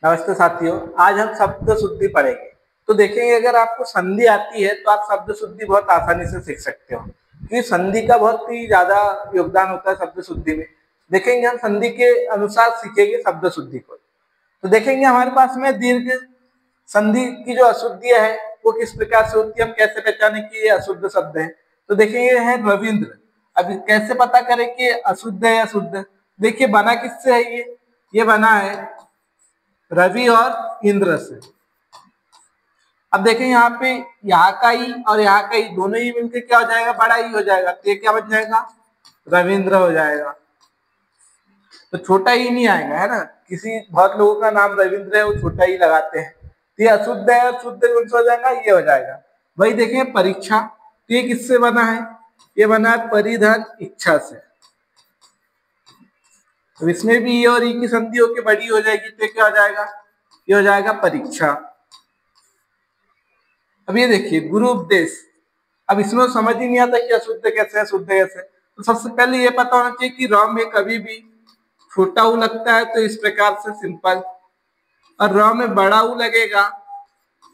नमस्ते साथियों, आज हम शब्द शुद्धि पढ़ेंगे। तो देखेंगे अगर आपको संधि आती है तो आप शब्द शुद्धि बहुत आसानी से सीख सकते हो, क्योंकि संधि का बहुत ही ज्यादा योगदान होता है शब्द शुद्धि में। देखेंगे हम संधि के अनुसार सीखेंगे शब्द शुद्धि को। तो देखेंगे हमारे पास में दीर्घ संधि की जो अशुद्धियां है वो किस प्रकार से होती है, हम कैसे पहचाने कि ये अशुद्ध शब्द है। तो देखेंगे है रविंद्र। अब कैसे पता करें कि अशुद्ध है या शुद्ध। देखिए बना किससे है, ये बना है रवि और इंद्र से। अब देखें यहाँ पे यहाँ का ही और यहाँ का ही दोनों ही मिलकर क्या हो जाएगा, बड़ा ही हो जाएगा। तो ये क्या बन जाएगा, रविंद्र हो जाएगा। तो छोटा ही नहीं आएगा, है ना। किसी बहुत लोगों का नाम रविंद्र है वो छोटा ही लगाते हैं। तो ये अशुद्ध है और शुद्ध कौन सा हो जाएगा, ये हो जाएगा। वही देखें परीक्षा, तो ये किससे बना है, ये बना है परिधन इच्छा से। तो इसमें भी ये और ई की संधि होकर बड़ी हो जाएगी, तो क्या हो जाएगा, ये हो जाएगा परीक्षा। अब ये देखिए गुरु उपदेश। अब इसमें समझ ही नहीं आता कि अशुद्ध कैसे है शुद्ध कैसे। तो सबसे पहले ये पता होना चाहिए कि र में कभी भी छोटा ऊ लगता है तो इस प्रकार से सिंपल, और र में बड़ा ऊ लगेगा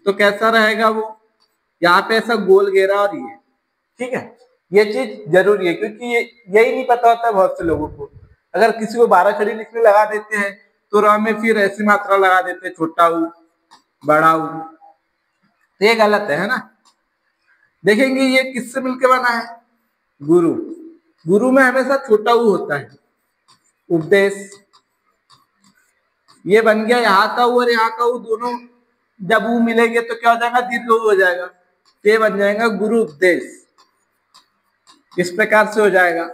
तो कैसा रहेगा वो, यहाँ पे ऐसा गोल घेरा और ये। ठीक है, ये चीज जरूरी है क्योंकि ये यही नहीं पता होता बहुत से लोगों को। अगर किसी को 12 खड़ी लिखने लगा देते हैं तो र में फिर ऐसी मात्रा लगा देते हैं, छोटा ऊ बड़ा ऊ। तो ये गलत है ना। देखेंगे ये किससे मिलके बना है, गुरु। गुरु में हमेशा छोटा ऊ होता है। उपदेश, ये बन गया यहाँ का ऊ और यहाँ का ऊ दोनों जब ऊ मिलेंगे तो क्या हो जाएगा, दीर्घ ऊ हो जाएगा। तो ये बन जाएगा गुरु उपदेश, इस प्रकार से हो जाएगा।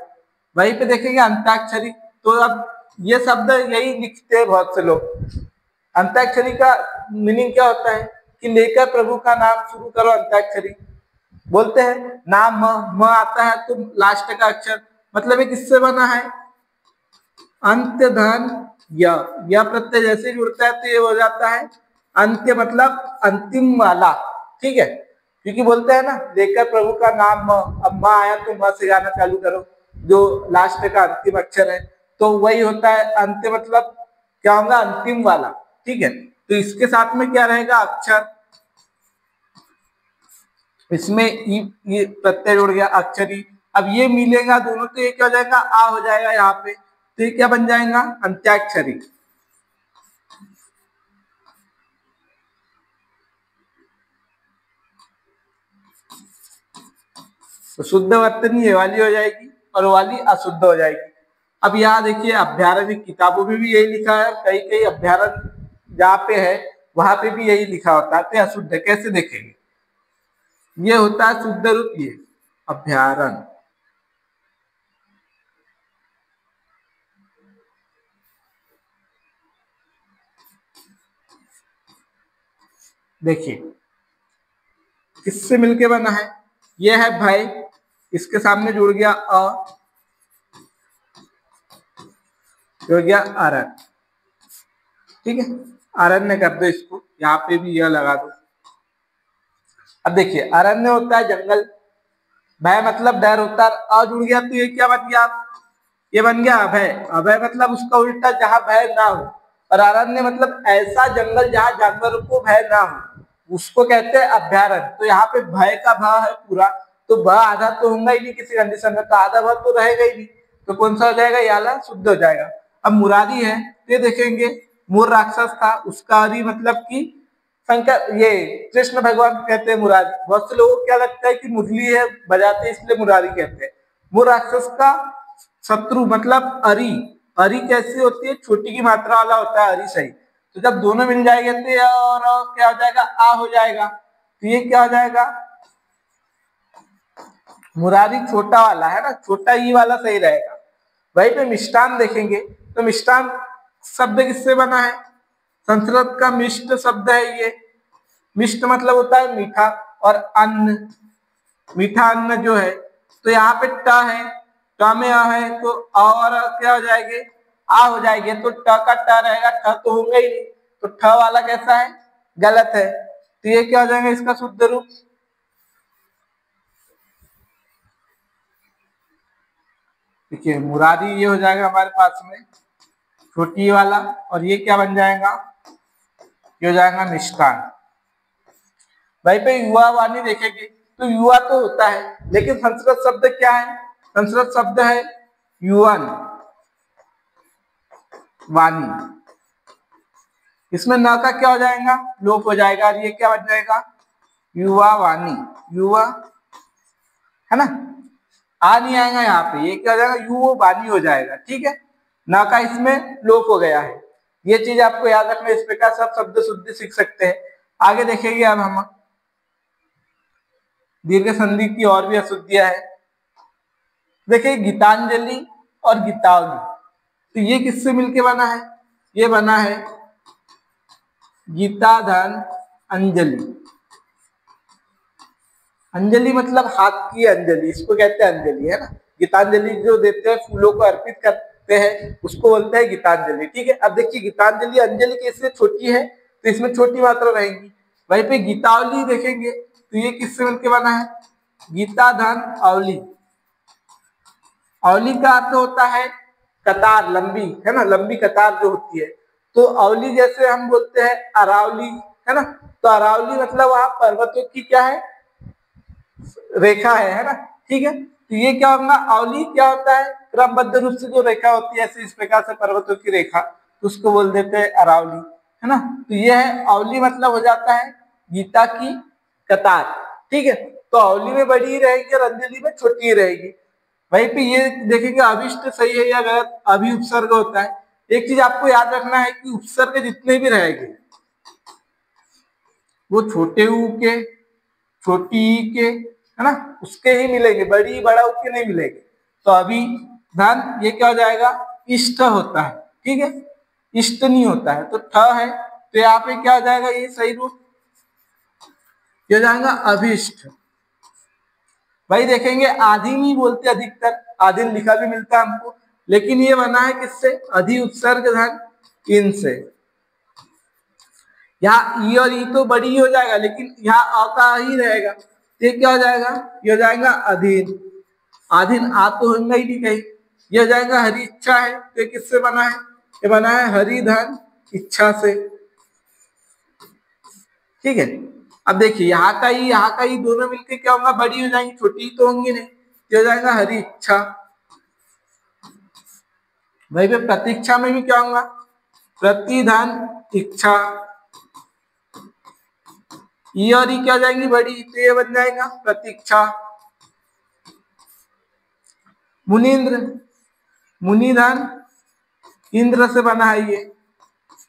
वहीं पे देखेंगे अंताक्षरी। तो अब ये शब्द यही लिखते हैं बहुत से लोग। अंताक्षरी का मीनिंग क्या होता है कि लेकर प्रभु का नाम शुरू करो अंताक्षरी। बोलते हैं नाम म आता है तो लास्ट का अक्षर, मतलब ये किससे बना है, अंत्य धन या प्रत्यय जैसे जुड़ता है तो ये हो जाता है अंत्य, मतलब अंतिम वाला। ठीक है, क्योंकि बोलते हैं ना लेकर प्रभु का नाम म, अब माँ आया तो माँ से गाना चालू करो, जो लास्ट का अंतिम अक्षर है तो वही होता है अंत्य, मतलब क्या होगा, अंतिम वाला। ठीक है, तो इसके साथ में क्या रहेगा, अक्षर। इसमें ये प्रत्यय जुड़ गया अक्षरी। अब ये मिलेगा दोनों तो ये क्या हो जाएगा, आ हो जाएगा यहाँ पे। तो ये क्या बन जाएगा, अंत्याक्षरी। तो शुद्ध वर्तनी ये वाली हो जाएगी और वाली अशुद्ध हो जाएगी। अब यहाँ देखिए अभ्यारण्य किताबों में भी यही लिखा है, कई कई अभ्यारण्य जहाँ पे है वहां पे भी यही लिखा होता है। तो अशुद्ध कैसे देखेंगे, ये होता है शुद्ध रूप, ये अभ्यारण्य। देखिए किससे मिलके बना है, ये है भय, इसके सामने जुड़ गया अ, जुड़ गया अरण्य। ठीक है, अरण्य कर दो इसको, यहाँ पे भी यह लगा दो। अब देखिए अरण्य होता है जंगल, भय मतलब डर होता है, अ जुड़ गया तो ये क्या बन गया, ये बन गया अभय। अभय मतलब उसका उल्टा, जहां भय ना हो। और अरण्य मतलब ऐसा जंगल जहां जानवरों को भय ना हो, उसको कहते हैं अभ्यारण्य। तो यहाँ पे भय का भ है पूरा, तो भ आधा तो होगा ही नहीं किसी कंडीशन में, तो आधा भ तो रहेगा ही नहीं। तो कौन सा हो जाएगा, याला शुद्ध हो जाएगा। अब मुरारी है, ये देखेंगे मूर राक्षस था, उसका भी मतलब कि शंकर, ये कृष्ण भगवान कहते हैं मुरारी। बहुत से लोगों को क्या लगता है कि मुरली है बजाते इसलिए मुरारी कहते हैं। मूर राक्षस का शत्रु मतलब अरी। अरी कैसी होती है, छोटी की मात्रा वाला होता है अरी, सही। तो जब दोनों मिल जाएंगे तो और क्या हो जाएगा, आ हो जाएगा। तो ये क्या हो जाएगा, मुरारी छोटा वाला है ना, छोटा ई वाला सही रहेगा। वहीं पे मिष्टान देखेंगे तो मिष्टान शब्द किससे बना है, संस्कृत का मिष्ट शब्द है ये। मिष्ट मतलब होता है मीठा, और अन्न, मीठा अन्न जो है। तो यहाँ पे ट है, ट में आ है तो और क्या हो जाएंगे, आ हो जाएंगे। तो ट का ट रहेगा, ठ तो होगा ही नहीं, तो ठ वाला कैसा है, गलत है। तो ये क्या हो जाएगा, इसका शुद्ध रूप। देखिए मुरारी ये हो जाएगा हमारे पास में छोटी वाला, और ये क्या बन जाएगा, ये हो जाएगा मिष्टान। वहीं पे युवा वाणी देखेंगे तो युवा तो होता है, लेकिन संस्कृत शब्द क्या है? संस्कृत शब्द है युवन वाणी। इसमें न का क्या हो जाएगा? लोप हो जाएगा, और ये क्या बन जाएगा? युवा वाणी। युवा है ना, आ नहीं आएगा यहाँ पे, ये क्या हो जाएगा? युवा वाणी हो जाएगा। ठीक है, न का इसमें लोप हो गया है। ये चीज आपको याद रखना, इस प्रकार सब शब्द शुद्धि सीख सकते हैं। आगे देखेंगे अब हम दीर्घ संधि की और भी अशुद्धियां है। देखिए गीतांजलि और गीतावली, तो ये किससे मिलके बना है? ये बना है गीता धन अंजलि। अंजलि मतलब हाथ की अंजलि, इसको कहते हैं अंजलि, है ना। गीतांजलि जो देते हैं, फूलों को अर्पित करते हैं, उसको बोलते हैं गीतांजलि। ठीक है, अब देखिए गीतांजलि अंजलि कैसे छोटी है, तो इसमें छोटी मात्रा रहेगी। वहीं पे गीतावली देखेंगे तो ये किससे मिलके बना है? गीता धन अवली। अवली का अर्थ होता है कतार, लंबी, है ना, लंबी कतार जो होती है। तो अवली जैसे हम बोलते हैं अरावली, है ना, तो अरावली मतलब वहां पर्वतों की क्या है? रेखा है ना। ठीक है, तो ये क्या होगा? अवली क्या होता है? क्रमबद्ध रूप से जो रेखा होती है, ऐसे इस प्रकार से पर्वतों की रेखा, तो उसको बोल देते हैं अरावली, है ना। तो ये है अवली, मतलब हो जाता है गीता की कतार। ठीक है, तो अवली में बड़ी ही रहेगी और अंजलि में छोटी ही रहेगी। वहीं पे ये देखेंगे अभिष्ट सही है या गलत, अभी उपसर्ग होता है। एक चीज आपको याद रखना है कि उपसर्ग जितने भी रहेंगे वो छोटे ऊ के, छोटी ई के, है ना, उसके ही मिलेंगे, बड़ी बड़ा ऊ के नहीं मिलेंगे। तो अभी धन ये क्या हो जाएगा? इष्ट होता है। ठीक है, इष्ट नहीं होता है, तो ठ है, तो यहाँ पे क्या हो जाएगा? ये सही रूप हो जाएगा अभिष्ट। भाई देखेंगे आधीन ही बोलते अधिकतर, आधीन लिखा भी मिलता है हमको, लेकिन ये बना है किससे? अधि उपसर्ग धन इन से। यहाँ ई और ई तो बड़ी हो जाएगा, लेकिन यहाँ अ का ही रहेगा, तो ये क्या हो जाएगा? ये हो जाएगा अधीन। आधीन आ तो होगा ही नहीं कहीं। ये हो जाएगा हरि इच्छा है, तो ये किससे बना है? ये बना है हरि धन इच्छा से। ठीक है, अब देखिए यहाँ का ही दोनों मिलके क्या होगा? बड़ी हो जाएंगी, छोटी तो होंगी नहीं, तो हो जाएगा हरि इच्छा। वही पे प्रतीक्षा में भी क्या होगा? प्रतिधन इच्छा। ई और ई क्या हो जाएंगी? बड़ी, तो ये बन जाएगा प्रतीक्षा। मुनीन्द्र, मुनिधन इंद्र से बना है ये,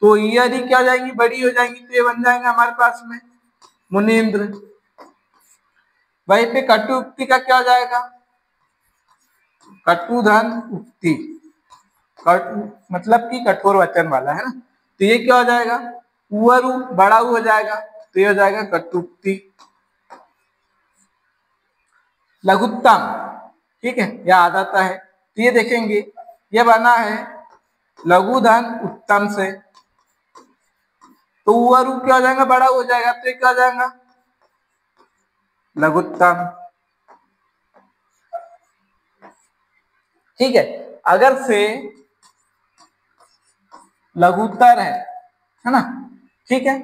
तो ई और ई क्या हो जाएंगी? बड़ी हो जाएंगी, तो ये बन जाएगा हमारे पास में मुनीन्द्र। वहीं पे कटु उक्ति का क्या हो जाएगा? कटुधन उक्ति, मतलब कि कठोर वचन वाला, है ना। तो ये क्या हो जाएगा? उअरु बड़ा उ हो जाएगा, तो ये हो जाएगा कटुक्ति। लघुत्तम, ठीक है, यह आ जाता है, तो ये देखेंगे ये बना है लघुधन उत्तम से, तो उअरु क्या हो जाएगा? बड़ा हो जाएगा, तो ये क्या हो जाएगा? लघुत्तम। ठीक है, अगर से लघुत्तर है ना, ठीक है,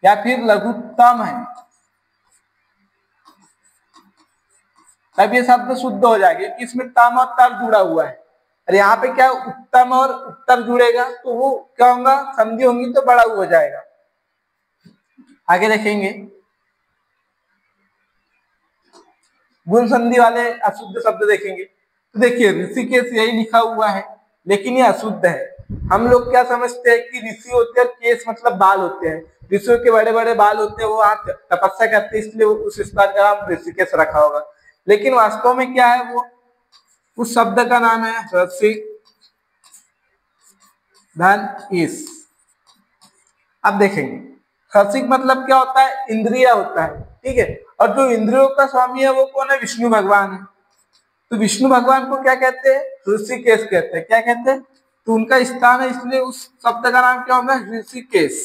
या फिर लघुत्तम है, तब ये शब्द शुद्ध हो जाएगा, क्योंकि इसमें तम और तर जुड़ा हुआ है। और यहाँ पे क्या उत्तम और उत्तर जुड़ेगा, तो वो क्या होगा? संधि होंगी तो बड़ा हो जाएगा। आगे देखेंगे गुण संधि वाले अशुद्ध शब्द देखेंगे, तो देखिए ऋषिकेश यही लिखा हुआ है, लेकिन ये अशुद्ध है। हम लोग क्या समझते हैं कि ऋषि होते हैं, केस मतलब बाल होते हैं, ऋषियों के बड़े बड़े बाल होते हैं, वो आज तपस्या करते हैं, इसलिए उस स्थान का नाम ऋषिकेश रखा होगा। लेकिन वास्तव में क्या है? वो उस शब्द का नाम है रसिक धन इस। अब देखेंगे रसिक मतलब क्या होता है? इंद्रिय होता है। ठीक है, और जो इंद्रियों का स्वामी है वो कौन है? विष्णु भगवान है। तो विष्णु भगवान को क्या कहते हैं? ऋषिकेश कहते हैं। क्या कहते हैं? तो उनका स्थान है, इसलिए उस शब्द का नाम क्या होगा? ऋषिकेश।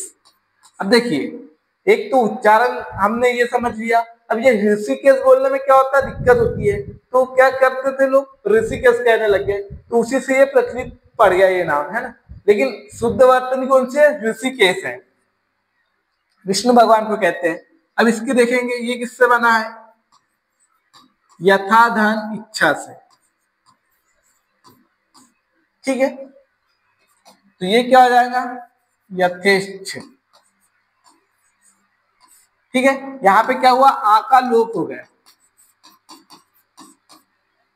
अब देखिए एक तो उच्चारण हमने ये समझ लिया, अब ये ऋषिकेश बोलने में क्या होता है? दिक्कत होती है, तो क्या करते थे लोग? ऋषिकेश कहने लगे, तो उसी से ये प्रचलित पड़ गया ये नाम, है ना। लेकिन शुद्ध वर्तनी कौन सी है? ऋषिकेश है। विष्णु भगवान को कहते हैं। अब इसके देखेंगे ये किससे बना है, यथा धन इच्छा से, ठीक है। तो ये क्या हो जाएगा, यथेच्छ, ठीक है। यहां पे क्या हुआ, आ का लोप हो गया।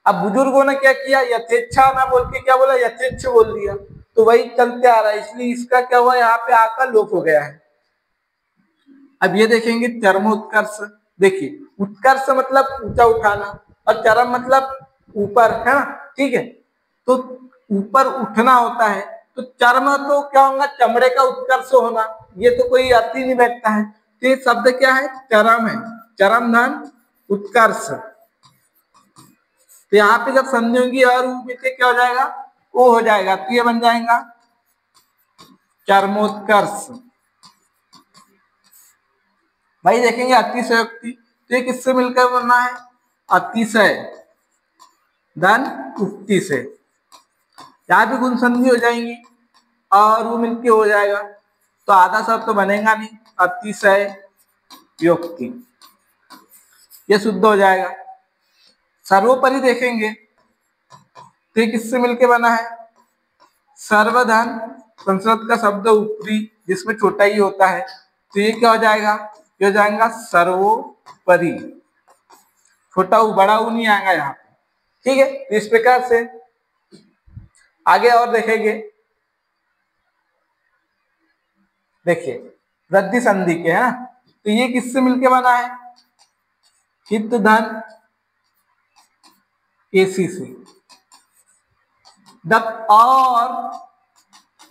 अब बुजुर्गों ने क्या किया, यथेच्छा ना बोल के क्या बोला, यथेच्छ बोल दिया, तो वही चलते आ रहा है, इसलिए इसका क्या हुआ, यहाँ पे आ का लोप हो गया है। अब ये देखेंगे चरमोत्कर्ष, देखिए उत्कर्ष मतलब ऊंचा उठाना और चरम मतलब ऊपर, है ना, ठीक है। तो ऊपर उठना होता है, तो चर्म तो क्या होगा, चमड़े का उत्कर्ष होना, ये तो कोई अर्थ ही नहीं बैठता है। तो ये शब्द क्या है, चरम है, चरम धन उत्कर्ष। तो यहाँ पे जब संधि होगी और ऊ मिलके क्या हो जाएगा, ओ हो जाएगा, तो ये बन जाएगा चरमोत्कर्ष। भाई देखेंगे अतिशयोक्ति, तो ये किससे मिलकर बनना है, अतिशय धन उक्ति से। यहाँ भी गुण संधि हो जाएंगी और वो मिलके हो जाएगा, तो आधा शब्द तो बनेगा नहीं, अतिशय योक्ति, ये शुद्ध हो जाएगा। सर्वोपरि देखेंगे तो ये किससे मिलके बना है, सर्वधन, संस्कृत का शब्द ऊपरी जिसमें छोटा ही होता है, तो ये क्या हो जाएगा, ये हो जाएगा सर्वोपरि, छोटा ऊ बड़ा ऊ नहीं आएगा यहाँ पे, ठीक है। तो इस प्रकार से आगे और देखेंगे, देखिए वृद्धि संधि के, है ना, तो ये किससे मिलके बना है, हित धन एसी से। जब और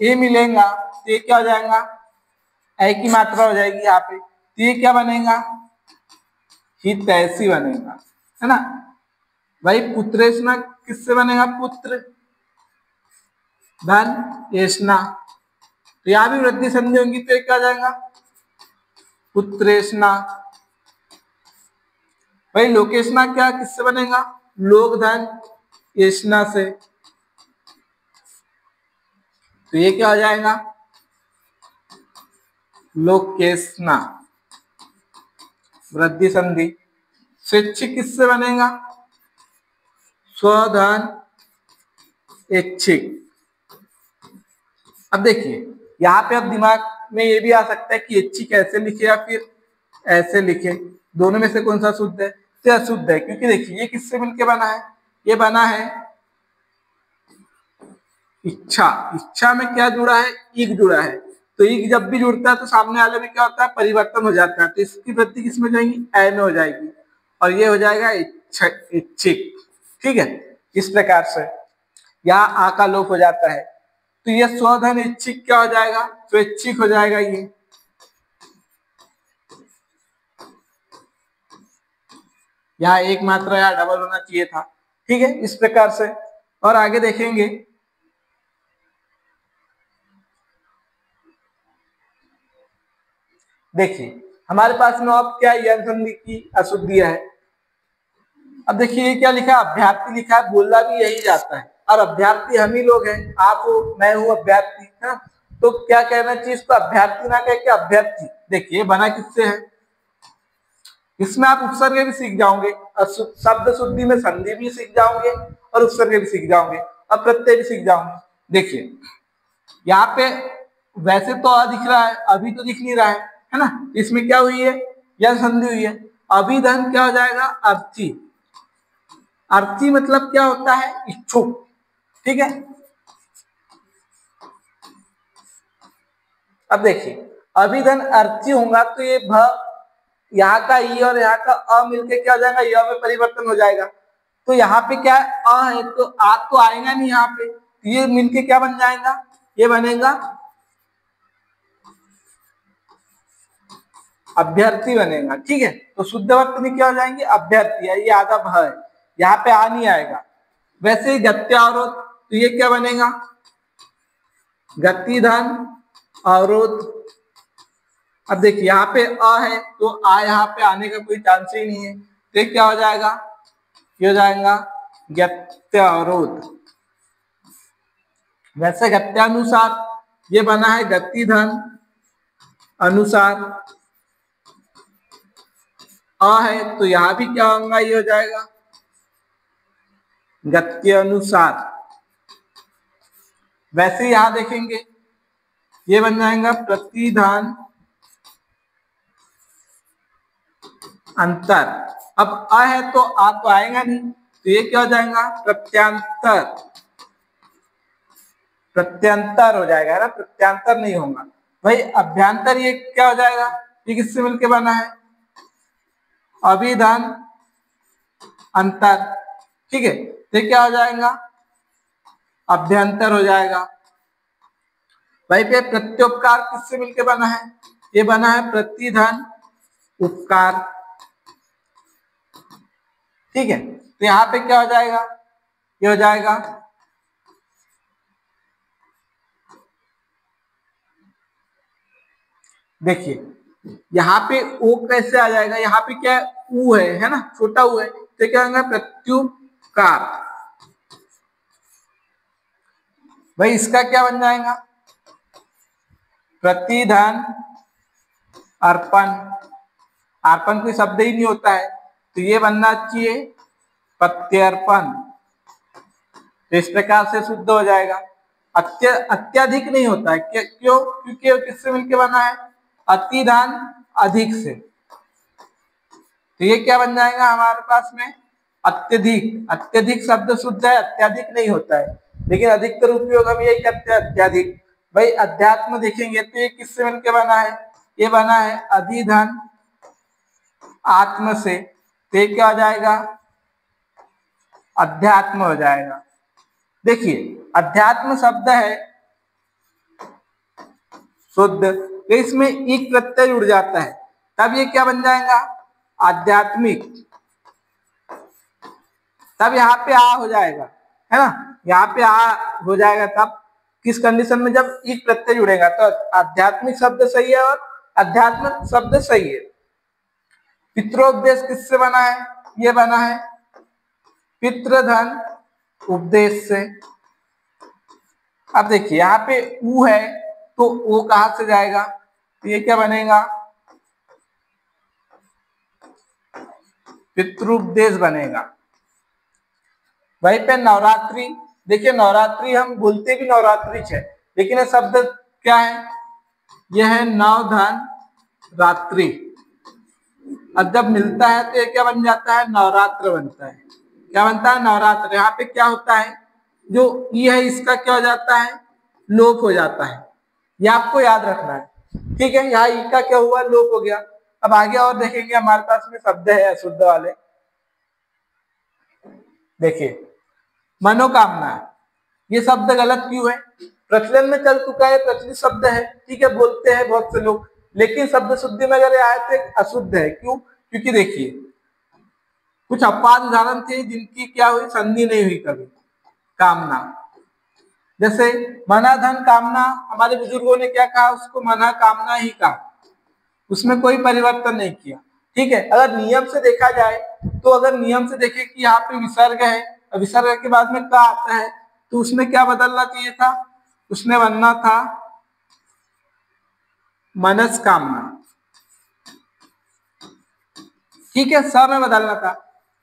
ए मिलेगा तो ये क्या हो जाएगा, ए की मात्रा हो जाएगी यहाँ पे, तो ये क्या बनेगा, हित ऐसी बनेगा, है ना। भाई पुत्रेष्णा किससे बनेगा, पुत्र धन एष्णा, तो यहां भी वृद्धि संधि होगी, तो क्या आ जाएगा, पुत्रेष्णा। भाई लोकेष्णा क्या किससे बनेगा, लोक धन एष्णा से, तो ये क्या हो जाएगा, लोकेष्णा, वृद्धि संधि। स्वैच्छिक किससे बनेगा, स्वधन ऐच्छिक। अब देखिए यहाँ पे अब दिमाग में ये भी आ सकता है कि ऐच्छिक ऐसे लिखे या फिर ऐसे लिखे, दोनों में से कौन सा शुद्ध है, तो अशुद्ध है, क्योंकि देखिए ये किससे मिलके बना है, ये बना है इच्छा, इच्छा में क्या जुड़ा है, ईग जुड़ा है, तो ईग जब भी जुड़ता है तो सामने वाले में क्या होता है, परिवर्तन हो जाता है, तो इसकी वृद्धि किसमें जाएगी, ए में हो जाएगी, और ये हो जाएगा इच्छिक, ठीक है। इस प्रकार से यहाँ आ का लोप हो जाता है, तो ये स्वधन इच्छिक क्या हो जाएगा, स्वैच्छिक हो जाएगा ये। यहाँ एक मात्रा यहाँ डबल होना चाहिए था, ठीक है, इस प्रकार से। और आगे देखेंगे, देखिए हमारे पास में अब क्या यन संधि की अशुद्धियां है। अब देखिए ये क्या लिखा है, अभ्यर्थी लिखा है, बोला भी यही जाता है, और अभ्यर्थी हम ही लोग हैं, आप हो, मैं हूँ अभ्यर्थी, है ना, तो क्या कहना चाहिए इसको, अभ्यर्थी ना कह के अभ्यर्थी। देखिए बना किससे है, इसमें आप उपसर्ग भी सीख जाओगे, शब्द शुद्धि में संधि भी सीख जाओगे और उपसर्ग भी सीख जाओगे और प्रत्यय भी सीख जाओगे। देखिए यहाँ पे वैसे तो आ दिख रहा है, अभी तो दिख नहीं रहा है ना, इसमें क्या हुई है, यह संधि हुई है। अभिधन क्या हो जाएगा, अर्थी, अर्थी मतलब क्या होता है, इच्छुक, ठीक है। अब देखिए अभिधन अर्थी होगा तो ये भ, यहाँ का ई और यहाँ का अ मिलके क्या हो जाएगा, य में परिवर्तन हो जाएगा, तो यहाँ पे क्या है, अ है, तो आ तो आएगा नहीं यहाँ पे, तो ये मिलके क्या बन जाएगा, ये बनेगा अभ्यर्थी बनेगा, ठीक है। तो शुद्ध वर्तनी क्या हो जाएंगे, अभ्यर्थी है, ये आधा भ है, यहाँ पे आ नहीं आएगा। वैसे ही गत्यावरोध, तो ये क्या बनेगा, गतिधन अवरोध। अब देखिए यहाँ पे अ है, तो आ यहाँ पे आने का कोई चांस ही नहीं है, तो क्या हो जाएगा, ये हो जाएगा गत्यावरोध। वैसे गत्यानुसार ये बना है गतिधन अनुसार, अ है तो यहाँ भी क्या होगा, ये हो जाएगा गत के अनुसार। वैसे यहां देखेंगे ये बन जाएगा प्रतिधान अंतर। अब अ है तो आ तो आएगा नहीं, तो ये क्या हो जाएगा प्रत्यांतर। प्रत्यंतर हो जाएगा, है ना, प्रत्यांतर नहीं होगा। भाई अभ्यंतर ये क्या हो जाएगा, ये किससे मिलके बना है, अभिधान अंतर। ठीक है, तो क्या हो जाएगा अभ्यंतर हो जाएगा। भाई पे प्रत्युपकार किससे मिलके बना है, ये बना है प्रतिधान उपकार। ठीक है, तो यहाँ पे क्या हो जाएगा, ये हो जाएगा देखिए यहाँ पे ओ कैसे आ जाएगा, यहाँ पे क्या ऊ है ना, छोटा ऊ है, तो क्या होगा प्रत्युपकार। भाई इसका क्या बन जाएगा प्रतिधान अर्पण। अर्पण कोई शब्द ही नहीं होता है, तो ये बनना चाहिए प्रत्यर्पण। तो इस प्रकार से शुद्ध हो जाएगा। अत्यधिक नहीं होता है, क्यों, क्योंकि किससे मिलके बना है अतिधान अधिक से। तो ये क्या बन जाएगा हमारे पास में अत्यधिक। अत्यधिक शब्द शुद्ध है, अत्यधिक नहीं होता है, लेकिन अधिकतर उपयोग हम यही करते हैं अत्यधिक। भाई अध्यात्म देखेंगे तो ये किससे मिलके बना है, ये बना है अधिधन आत्म से, तो ये क्या हो जाएगा अध्यात्म हो जाएगा। देखिए अध्यात्म शब्द है शुद्ध, तो इसमें एक प्रत्यय जुड़ जाता है, तब ये क्या बन जाएगा आध्यात्मिक। तब यहाँ पे आ हो जाएगा, है ना, यहाँ पे आ हो जाएगा। तब किस कंडीशन में, जब एक प्रत्यय जुड़ेगा, तो आध्यात्मिक शब्द सही है और अध्यात्म शब्द सही है। पित्रोपदेश किससे बना है, ये बना है पितृधन उपदेश से। अब देखिए यहाँ पे ऊ है तो वो कहां से जाएगा, तो ये क्या बनेगा पितृपदेश बनेगा। वहीं पे नवरात्रि, देखिए नवरात्रि हम बोलते भी नवरात्रि है, लेकिन ये शब्द क्या है, यह है नवधन रात्रि। अब जब मिलता है तो ये क्या बन जाता है नवरात्र बनता है। क्या बनता है नवरात्र। यहाँ पे क्या होता है, जो ये है इसका क्या हो जाता है लोप हो जाता है, ये आपको याद रखना है। ठीक है, यहाँ ई का क्या हुआ लोप हो गया। अब आगे और देखेंगे हमारे पास में शब्द है अशुद्ध वाले। देखिए मनोकामना, ये शब्द गलत क्यों है, प्रचलन में चल चुका है, प्रचलित शब्द है, ठीक है, बोलते हैं बहुत से लोग, लेकिन शब्द शुद्धि में अगर आए तो अशुद्ध है। क्यों, क्योंकि देखिए कुछ अपवाद उदाहरण थे जिनकी क्या हुई संधि नहीं हुई कभी। कामना, जैसे मना धन कामना, हमारे बुजुर्गों ने क्या कहा, उसको मना कामना ही कहा, उसमें कोई परिवर्तन नहीं किया। ठीक है, अगर नियम से देखा जाए, तो अगर नियम से देखें कि यहाँ पे विसर्ग है, विसर्ग के बाद में का आता है, तो उसमें क्या बदलना चाहिए था, उसने बनना था मनस्कामना। ठीक है, स में बदलना था,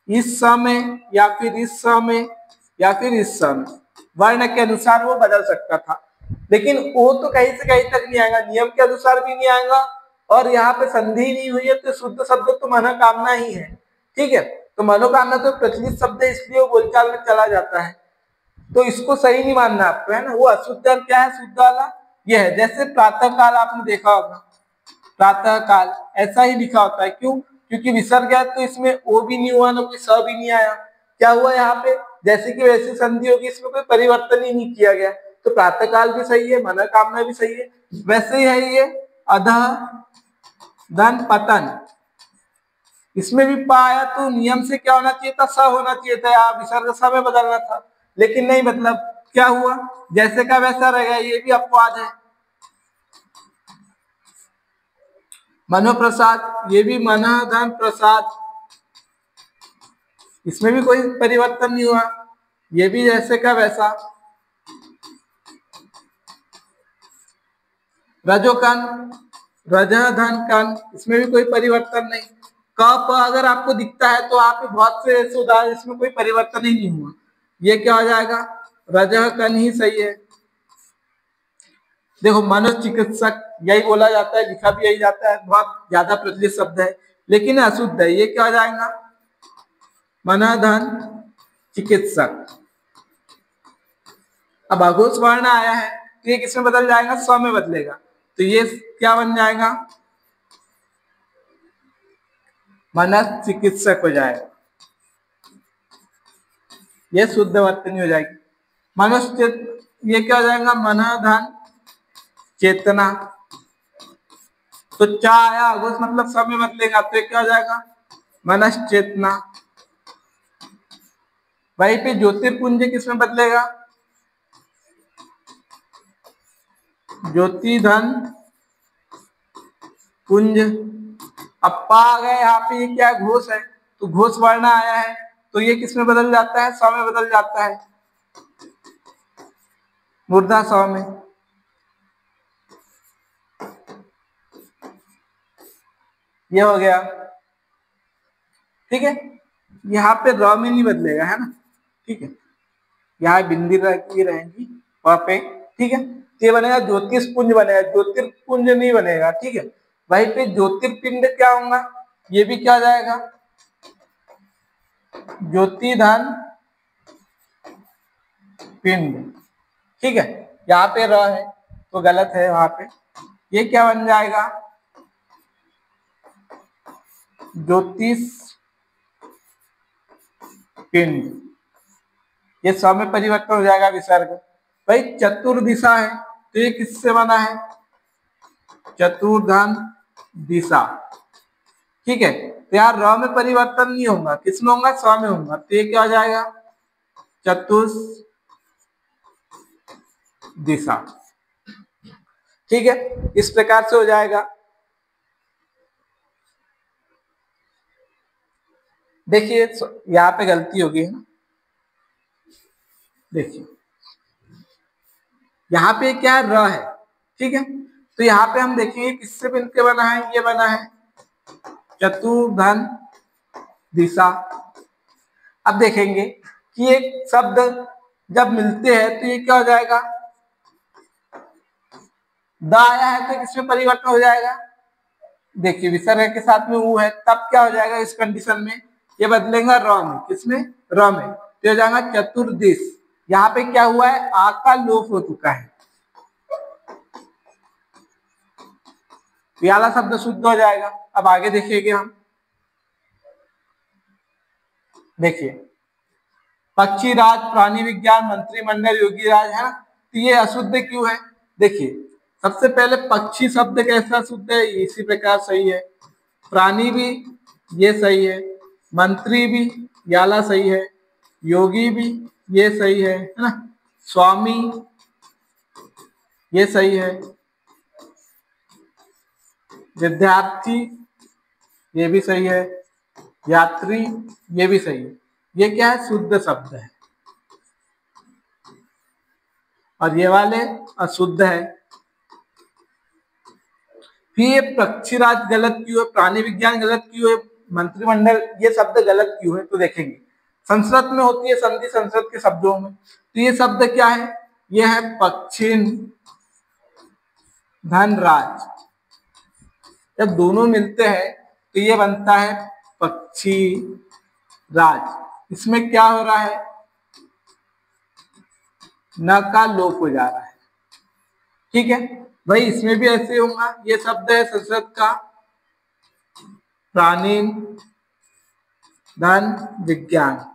इस स में या फिर इस स में या फिर इस स में, वर्ण के अनुसार वो बदल सकता था, लेकिन वो तो कहीं से कहीं तक नहीं आएगा, नियम के अनुसार भी नहीं आएगा, और यहाँ पे संधि नहीं हुई है, तो शुद्ध शब्द तो मनोकामना ही है। ठीक है, तो मनोकामना तो प्रचलित शब्द है, इसलिए वो बोलचाल में चला जाता है, तो इसको सही नहीं मानना आपको, है ना। वो अशुद्ध क्या है, शुद्ध वाला ये है। जैसे प्रातः काल आपने देखा होगा, प्रातः काल ऐसा ही लिखा होता है, क्यों, क्योंकि विसर्ग है, तो इसमें ओ भी नहीं हुआ, ना कोई स भी नहीं आया। क्या हुआ यहाँ पे, जैसे कि वैसी संधि होगी, इसमें कोई परिवर्तन ही नहीं किया गया, तो प्रातः काल भी सही है, मनोकामना भी सही है। वैसे ही है ये अधः धन पतन, इसमें भी पाया, तो नियम से क्या होना चाहिए था, स होना चाहिए था, यहाँ विसर्ग स में बदलना था, लेकिन नहीं, मतलब क्या हुआ जैसे का वैसा रह गया, ये भी अपवाद है। मनोप्रसाद, ये भी मनोधन प्रसाद, इसमें भी कोई परिवर्तन नहीं हुआ, ये भी जैसे का वैसा। रजोकन, रजधन कन, इसमें भी कोई परिवर्तन नहीं। क प अगर आपको दिखता है तो आप बहुत से ऐसे उदाहरण इसमें कोई परिवर्तन ही नहीं हुआ, ये क्या हो जाएगा, रजह कन ही सही है। देखो मनोचिकित्सक यही बोला जाता है, लिखा भी यही जाता है, बहुत ज्यादा प्रचलित शब्द है, लेकिन अशुद्ध है, ये क्या हो जाएगा, मनोधन चिकित्सक। अब अघोष वर्ण आया है तो ये किसमें बदल जाएगा, स्व में बदलेगा, तो ये क्या बन जाएगा, मनस चिकित्सक हो जाएगा, ये शुद्ध वर्तनी हो जाएगी। मनुष्य ये क्या हो जाएगा, मनोधन चेतना, तो चा आया अघोष मतलब स्व में बदलेगा, तो ये क्या हो जाएगा, मनस चेतना। वहीं पे ज्योतिर्पुंज किसमें बदलेगा, ज्योति धन पुंज। अब पा आ गए यहाँ पे, ये क्या घोष है, तो घोष वर्ण आया है तो ये किसमें बदल जाता है, स्व में बदल जाता है, मूर्धा स्व में। ये हो गया, ठीक है। यहाँ पे र में नहीं बदलेगा, है ना, ठीक है, यहाँ बिंदी की रहेंगी वहां पे, ठीक है। ये बनेगा ज्योतिषपुंज बनेगा, ज्योतिर्पुंज नहीं बनेगा, ठीक है। वहीं पे ज्योतिर्पिंड क्या होगा, ये भी क्या हो जाएगा, ज्योतिधन पिंड, ठीक है। यहाँ पे र है तो गलत है वहां पे, ये क्या बन जाएगा, ज्योतिष पिंड, ये स्व में परिवर्तन हो जाएगा विसर्ग। भाई चतुर्दिशा है तो ये किससे बना है, चतुर्धन दिशा, ठीक है। तो यार र में परिवर्तन नहीं होगा, किसमें होगा, स्व में होगा, तो ये क्या हो जाएगा, चतुर्स दिशा, ठीक है। इस प्रकार से हो जाएगा। देखिए यहाँ पे गलती होगी, है ना, देखिए यहाँ पे क्या है, र है, ठीक है। तो यहाँ पे हम देखेंगे किससे मिलके बना है, ये बना है चतुर्धन दिशा। अब देखेंगे कि एक शब्द जब मिलते हैं तो ये क्या हो जाएगा, द आया है तो किसमें परिवर्तन हो जाएगा, देखिए विसर्ग के साथ में ऊ है, तब क्या हो जाएगा इस कंडीशन में, ये बदलेगा र में, किसमें, र में, तो हो जाएगा चतुर्दिश। यहाँ पे क्या हुआ है, आ का लोप हो चुका है, वाला शब्द शुद्ध हो जाएगा। अब आगे देखिएगे हम, देखिए पक्षी राज, प्राणी विज्ञान, मंत्रिमंडल, योगी राज, है ना, तो ये अशुद्ध क्यों है, देखिए सबसे पहले पक्षी शब्द कैसा शुद्ध है, इसी प्रकार सही है, प्राणी भी ये सही है, मंत्री भी याला सही है, योगी भी ये सही है ना, स्वामी ये सही है, विद्यार्थी ये भी सही है, यात्री ये भी सही है, ये क्या है, शुद्ध शब्द है, और ये वाले अशुद्ध है। फिर ये पक्षीराज गलत क्यों है, प्राणी विज्ञान गलत क्यों है, मंत्रिमंडल ये शब्द गलत क्यों है, तो देखेंगे संस्कृत में होती है संधि, संस्कृत के शब्दों में, तो ये शब्द क्या है, ये है पक्षिन धनराज। जब दोनों मिलते हैं तो ये बनता है पक्षी राज। इसमें क्या हो रहा है, न का लोप हो जा रहा है, ठीक है। भाई इसमें भी ऐसे होगा, ये शब्द है संस्कृत का प्राणी धन विज्ञान,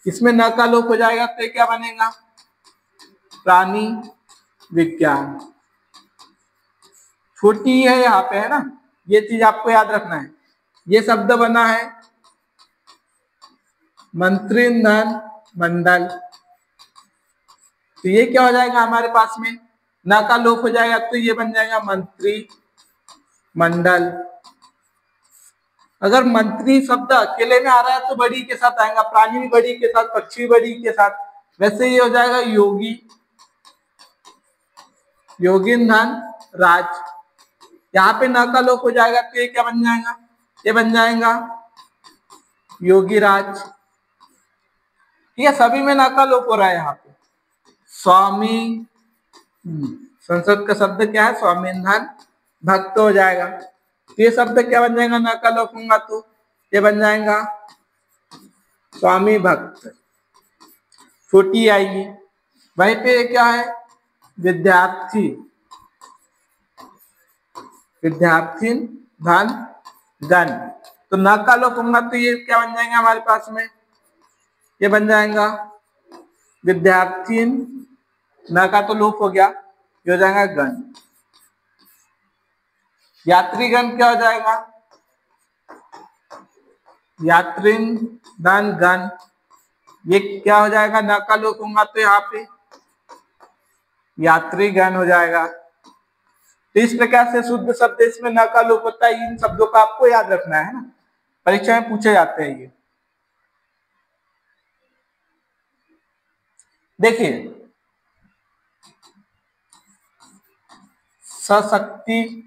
इसमें न का लोप हो जाएगा तो क्या बनेगा, प्राणी विज्ञान। छोटी है यहाँ पे, है ना, ये चीज आपको याद रखना है। ये शब्द बना है मंत्रिधन मंडल, तो ये क्या हो जाएगा हमारे पास में, न का लोप हो जाएगा तो ये बन जाएगा मंत्री मंडल। अगर मंत्री शब्द अकेले में आ रहा है तो बड़ी के साथ आएगा, प्राणी भी बड़ी के साथ, पक्षी भी बड़ी के साथ, वैसे ये हो जाएगा योगी, योगिन धन राज। यहाँ पे न का लोप हो जाएगा तो ये क्या बन जाएगा, ये बन जाएगा योगीराज। ठीक है, सभी में ना का लोप हो रहा है यहाँ पे। स्वामी, संस्कृत का शब्द क्या है, स्वामीनाथन भक्त हो जाएगा। तो ये शब्द क्या बन जाएगा, ना का लोप होगा तो ये बन जाएगा स्वामी भक्त, छोटी आएगी। वहीं पे क्या है, विद्यार्थी, विद्यार्थी धन गण। तो न का लोप होगा तो ये क्या बन जाएगा हमारे पास में, ये बन जाएगा विद्यार्थी, न का तो लोप हो गया, ये हो जाएगा गण। यात्रीगण क्या हो जाएगा, यात्रीन धन गण, ये क्या हो जाएगा, न का लोप होगा तो यहाँ पे यात्रीगण हो जाएगा। तो इस प्रकार से शुद्ध शब्द इसमें न का लोप होता है। इन शब्दों का आपको याद रखना है ना, परीक्षा में पूछे जाते हैं ये। देखिए सशक्ति,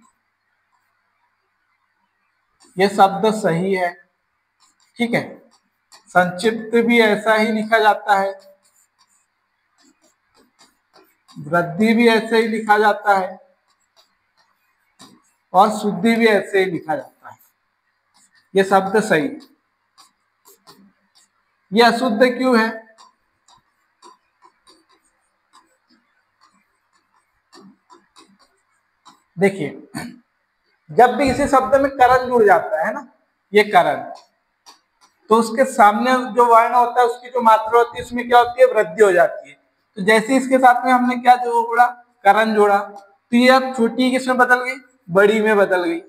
ये शब्द सही है, ठीक है। संक्षिप्त भी ऐसा ही लिखा जाता है, वृद्धि भी ऐसे ही लिखा जाता है, और शुद्धि भी ऐसे ही लिखा जाता है। ये शब्द सही। ये अशुद्ध क्यों है, देखिए जब भी किसी शब्द में करण जुड़ जाता है ना, ये करण, तो उसके सामने जो वर्ण होता है उसकी जो मात्रा होती है उसमें क्या होती है, वृद्धि हो जाती है। तो जैसे इसके साथ में हमने क्या जोड़ा, करण जोड़ा, तो ये अब छोटी किसमें बदल गई, बड़ी में बदल गई।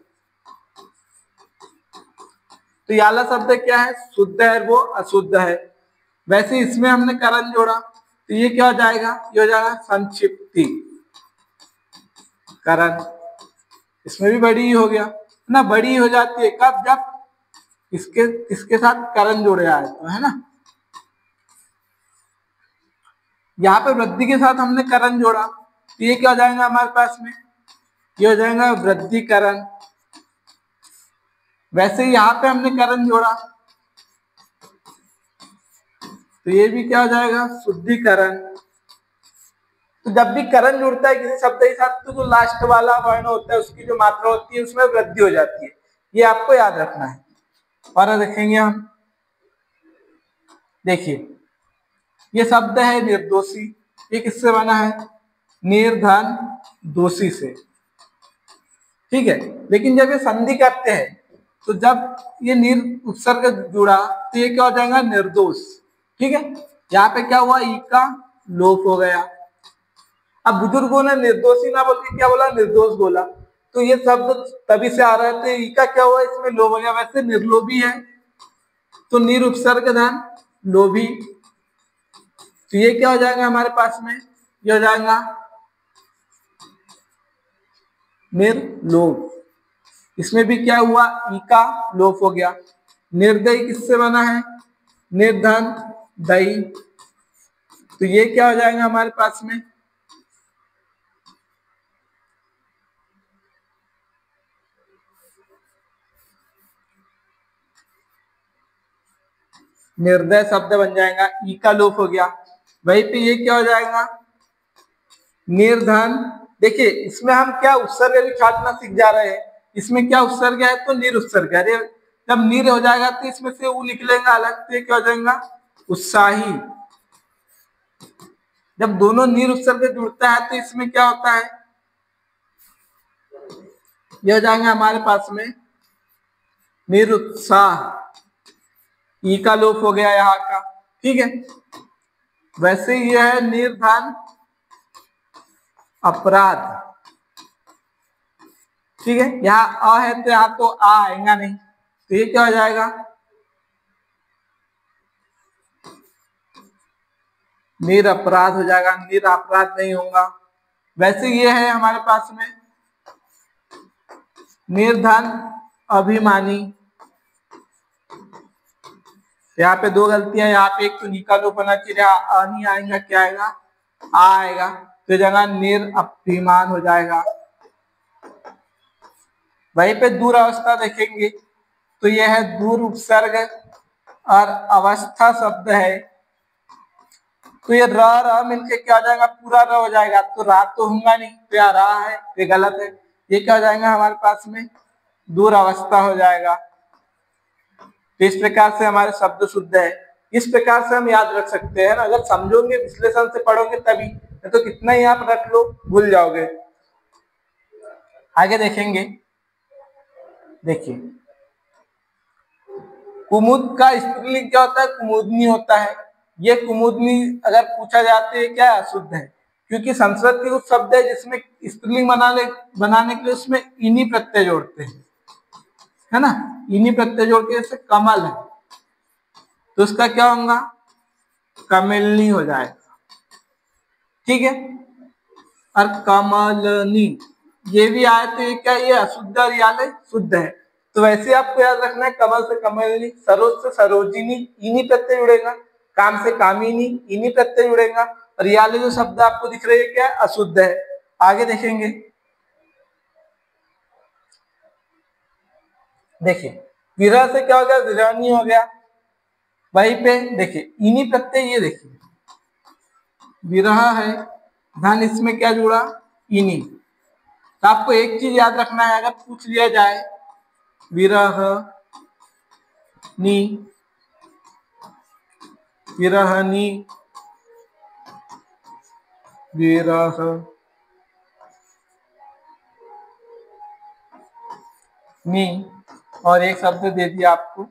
तो ये वाला शब्द क्या है, शुद्ध है, वो अशुद्ध है। वैसे इसमें हमने करण जोड़ा तो ये क्या हो जाएगा, ये हो जाएगा संक्षिप्ति करण। इसमें भी बड़ी ही हो गया ना, बड़ी हो जाती है कब, जब इसके साथ करण जोड़े आए तो, है ना। यहाँ पे वृद्धि के साथ हमने करण जोड़ा तो ये क्या हो जाएगा हमारे पास में, ये हो जाएगा वृद्धिकरण। वैसे यहाँ पे हमने करण जोड़ा तो ये भी क्या हो जाएगा, शुद्धिकरण। तो जब भी करण जुड़ता है किसी शब्द के साथ तो जो लास्ट वाला वर्ण होता है उसकी जो मात्रा होती है उसमें वृद्धि हो जाती है, ये आपको याद रखना है। और देखेंगे हम, देखिए ये शब्द है निर्दोषी, ये किससे बना है, निर्धन दोषी से, ठीक है। लेकिन जब ये संधि करते हैं तो जब ये निर उपसर्ग जुड़ा तो ये क्या हो जाएगा, निर्दोष, ठीक है। यहाँ पे क्या हुआ, ई का लोप हो गया। अब बुजुर्गों ने निर्दोषी ना बोल के क्या बोला, निर्दोष बोला, तो ये शब्द तभी से आ रहे थे। ई का क्या हुआ, इसमें लोप हो गया। वैसे निर्लोभी है तो निर उपसर्ग धन लोभी, तो ये क्या हो जाएगा हमारे पास में, ये हो जाएगा निर्लोभ। इसमें भी क्या हुआ, ई का लोप हो गया। निर्दयी किससे बना है, निर्धन दई, तो ये क्या हो जाएगा हमारे पास में, निर्दय शब्द बन जाएगा, ई का लोप हो गया। वहीं पे ये क्या हो जाएगा, निर्धन। देखिए इसमें हम क्या उपसर्ग भी छाटना सीख जा रहे हैं। इसमें क्या उपसर्ग है, तो निर उपसर्ग है। जब निर हो जाएगा तो इसमें से ऊ निकलेगा अलग, तो क्या हो जाएगा, उत्साही। जब दोनों निर उपसर्ग जुड़ता है तो इसमें क्या होता है, ये हो जाएंगे हमारे पास में निरुत्साह, ई का लोप हो गया यहाँ का, ठीक है। वैसे ये है निर्धन अपराध, ठीक है। यहाँ अ है तो यहाँ तो आ आएगा नहीं, तो ये क्या हो जाएगा, निरपराध हो जाएगा, निरपराध नहीं होगा। वैसे ये है हमारे पास में निर्धन अभिमानी। यहाँ पे दो गलतियां, यहाँ पे एक तो निका लोप होना चाहिए, अ नहीं आएगा, क्या आएगा, आ आएगा, तो जगह निर अभिमान हो जाएगा। वहीं पे दूर अवस्था देखेंगे तो ये है दूर उपसर्ग और अवस्था शब्द है, तो ये र मिलके क्या हो जाएगा, पूरा र हो जाएगा, तो रा तो होगा नहीं, तो यहाँ रा है, ये गलत है, ये क्या हो जाएगा हमारे पास में दूर अवस्था हो जाएगा। तो इस प्रकार से हमारे शब्द शुद्ध है। इस प्रकार से हम याद रख सकते हैं ना, अगर समझोगे विश्लेषण से पढ़ोगे तभी, तो कितना ही आप रख लो भूल जाओगे। आगे देखेंगे, देखिए कुमुद का स्त्रीलिंग क्या होता है, कुमुदनी होता है। ये कुमुदनी अगर पूछा जाता है क्या अशुद्ध है, क्योंकि संस्कृत के कुछ शब्द है जिसमें स्त्रीलिंग बनाने के लिए उसमें इनी प्रत्यय जोड़ते हैं, है ना, इनी प्रत्यय जोड़ के, जैसे कमल है तो उसका क्या होगा, कमलनी हो जाएगा, ठीक है। और कमलनी ये भी आए तो ये क्या, ये अशुद्ध और याले शुद्ध है। तो वैसे आपको याद रखना है, कमल से कमलनी, सरोज से सरोजिनी, इनी प्रत्यय जुड़ेगा, काम से कामिनी, इनी प्रत्यय जुड़ेगा, और याले जो शब्द आपको दिख रहे हैं क्या अशुद्ध है। आगे देखेंगे, देखिए विरह से क्या हो गया, विरहनी हो गया। वहीं पे देखिए इनी प्रत्यय, ये देखिए विरह है, धन इसमें क्या जुड़ा, इनी। तो आपको एक चीज याद रखना है, अगर पूछ लिया जाए विरह नी, विरहनी, विरह नी, और एक शब्द दे दिया आपको,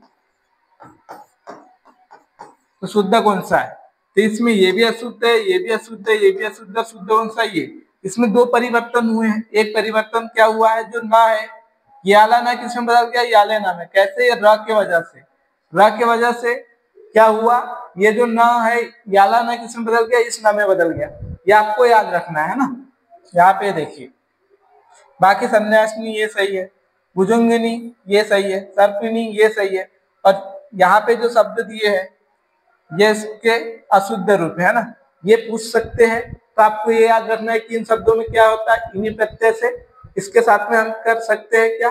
तो शुद्ध कौन सा है, तो इसमें ये भी अशुद्ध है, ये भी अशुद्ध है, ये भी अशुद्ध है, शुद्ध कौन सा, ये। इसमें दो परिवर्तन हुए हैं, एक परिवर्तन क्या हुआ है, जो ना है याला ना किसमें बदल गया, याले ना में। कैसे, र के वजह से, र के वजह से क्या हुआ, ये जो ना है याला ना किसमें बदल गया, इस ना में बदल गया। ये आपको याद रखना है ना। यहाँ पे देखिए बाकी संन्यासिनी ये सही है, भुजंगिनी ये सही है, सर्पिणी ये सही है, और यहाँ पे जो शब्द दिए हैं ये इसके अशुद्ध रूप है ना, ये पूछ सकते हैं। तो आपको ये याद रखना है कि इन शब्दों में क्या होता है, इन्हीं प्रत्यय से। इसके साथ में हम कर सकते हैं क्या,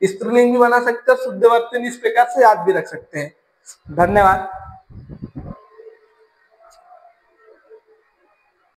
स्त्रीलिंग भी बना सकते हैं, शुद्ध वर्तनी इस प्रकार से याद भी रख सकते हैं। धन्यवाद।